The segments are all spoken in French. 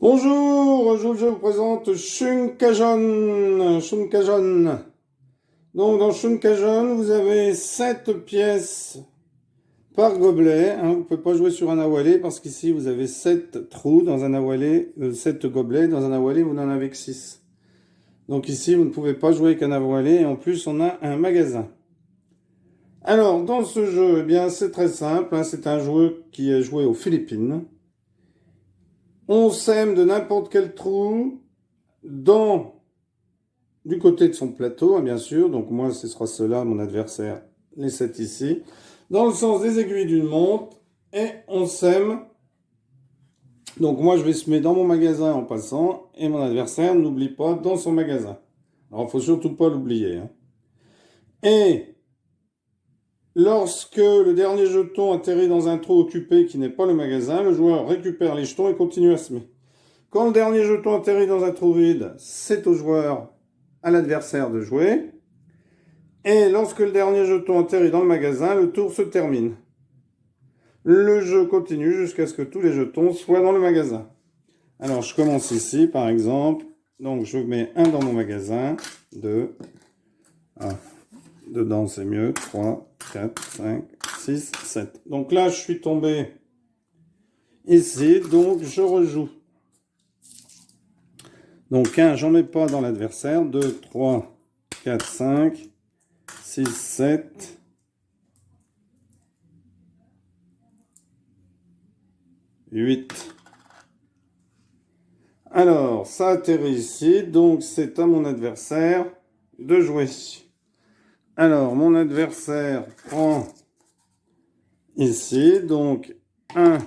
Bonjour, aujourd'hui je vous présente Shunkajon. Donc dans Shunkajon, vous avez 7 pièces par gobelet. Vous ne pouvez pas jouer sur un awalé parce qu'ici vous avez 7 trous dans un awalé, 7 gobelets. Dans un awalé, vous n'en avez que 6. Donc ici, vous ne pouvez pas jouer avec un awalé et en plus, on a un magasin. Alors, dans ce jeu, eh bien, c'est très simple. C'est un jeu qui est joué aux Philippines. On sème de n'importe quel trou du côté de son plateau, bien sûr. Donc moi, ce sera cela, mon adversaire, les 7 ici. Dans le sens des aiguilles d'une montre. Et on sème. Donc moi, je vais semer dans mon magasin en passant. Et mon adversaire n'oublie pas dans son magasin. Alors, il ne faut surtout pas l'oublier. Et lorsque le dernier jeton atterrit dans un trou occupé qui n'est pas le magasin, le joueur récupère les jetons et continue à semer. Quand le dernier jeton atterrit dans un trou vide, c'est au joueur, à l'adversaire de jouer. Et lorsque le dernier jeton atterrit dans le magasin, le tour se termine. Le jeu continue jusqu'à ce que tous les jetons soient dans le magasin. Alors je commence ici par exemple. Donc je mets un dans mon magasin, 2, dedans c'est mieux, 3, 4, 5, 6, 7. Donc là je suis tombé ici, donc je rejoue. Donc 1, j'en mets pas dans l'adversaire, 2, 3, 4, 5, 6, 7, 8. Alors, ça atterrit ici, donc c'est à mon adversaire de jouer. Alors, mon adversaire prend ici, donc 1,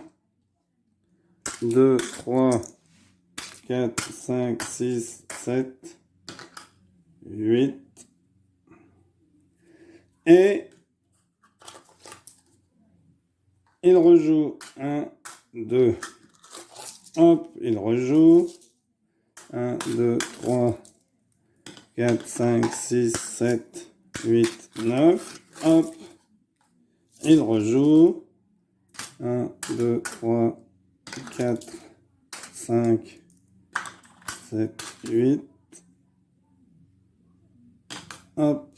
2, 3, 4, 5, 6, 7, 8. Et il rejoue 1, 2. Hop, il rejoue. 1, 2, 3, 4, 5, 6, 7, 8, 9. Hop, il rejoue. 1, 2, 3, 4, 5, 7, 8. Hop.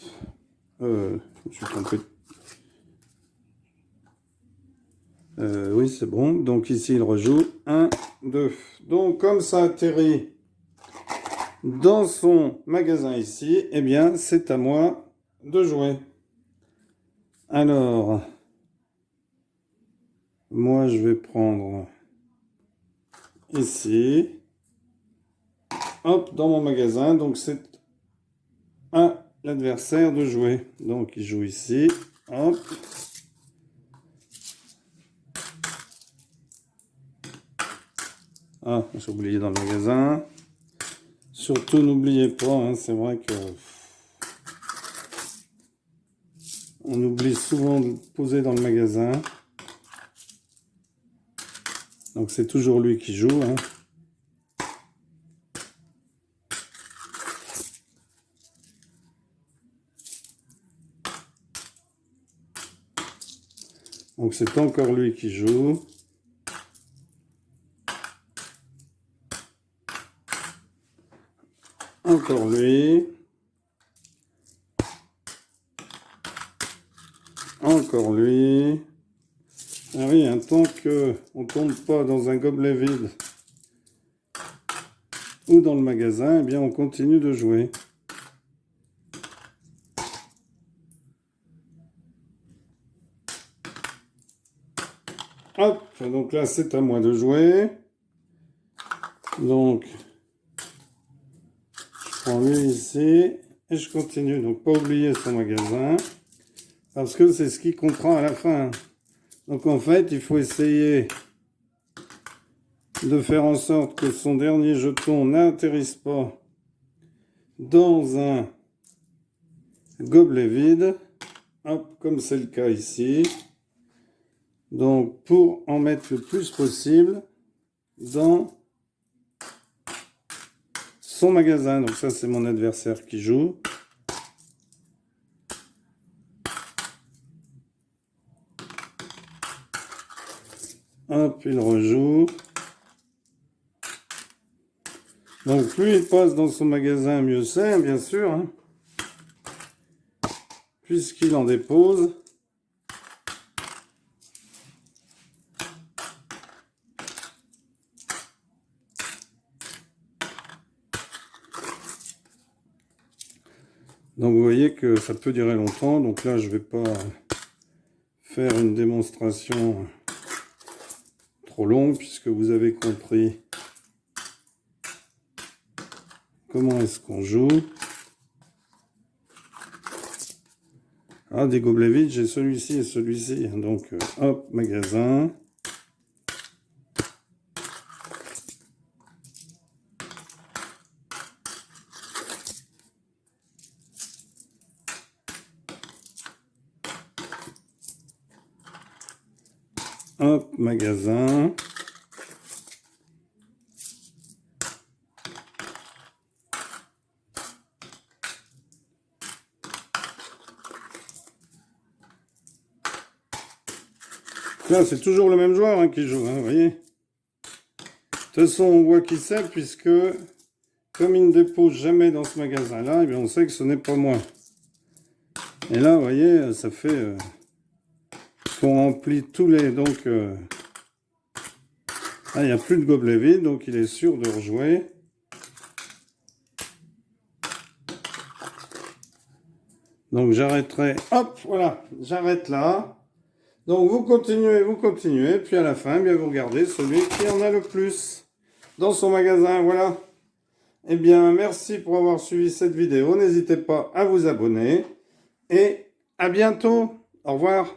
Je suis trompé. Oui, c'est bon. Donc ici, il rejoue. 1, 2. Donc, comme ça atterrit dans son magasin ici, eh bien, c'est à moi de jouer. Alors, moi, je vais prendre ici. Hop, dans mon magasin. Donc, c'est à l'adversaire de jouer. Donc, il joue ici. Hop. Ah, j'ai oublié dans le magasin. Surtout, n'oubliez pas, c'est vrai que on oublie souvent de poser dans le magasin. Donc, c'est toujours lui qui joue. Donc, c'est encore lui qui joue. Encore lui. Encore lui. Ah oui, tant qu'on ne tombe pas dans un gobelet vide ou dans le magasin, eh bien on continue de jouer. Hop, donc là c'est à moi de jouer. Donc, je prends lui ici et je continue. Donc, pas oublier son magasin parce que c'est ce qui comptera à la fin. Donc, en fait, il faut essayer de faire en sorte que son dernier jeton n'atterrisse pas dans un gobelet vide. Hop, comme c'est le cas ici. Donc, pour en mettre le plus possible dans son magasin. Donc, ça, c'est mon adversaire qui joue. Hop, il rejoue. Donc plus il passe dans son magasin, mieux c'est, bien sûr, hein, puisqu'il en dépose. Donc vous voyez que ça peut durer longtemps. Donc là, je vais pas faire une démonstration trop longue puisque vous avez compris comment est-ce qu'on joue. Ah, des gobelets vides, j'ai celui-ci et celui-ci. Donc hop, magasin. Hop, magasin. Là, c'est toujours le même joueur hein, qui joue, hein, vous voyez. De toute façon, on voit qui c'est, puisque comme il ne dépose jamais dans ce magasin-là, eh bien, on sait que ce n'est pas moi. Et là, vous voyez, ça fait qu'on remplit tous les... Donc, il n'y a plus de gobelet vide, donc il est sûr de rejouer. Donc, j'arrêterai... Hop, voilà, j'arrête là. Donc, vous continuez, puis à la fin, bien, vous regardez celui qui en a le plus dans son magasin, voilà. Eh bien, merci pour avoir suivi cette vidéo. N'hésitez pas à vous abonner. Et à bientôt. Au revoir.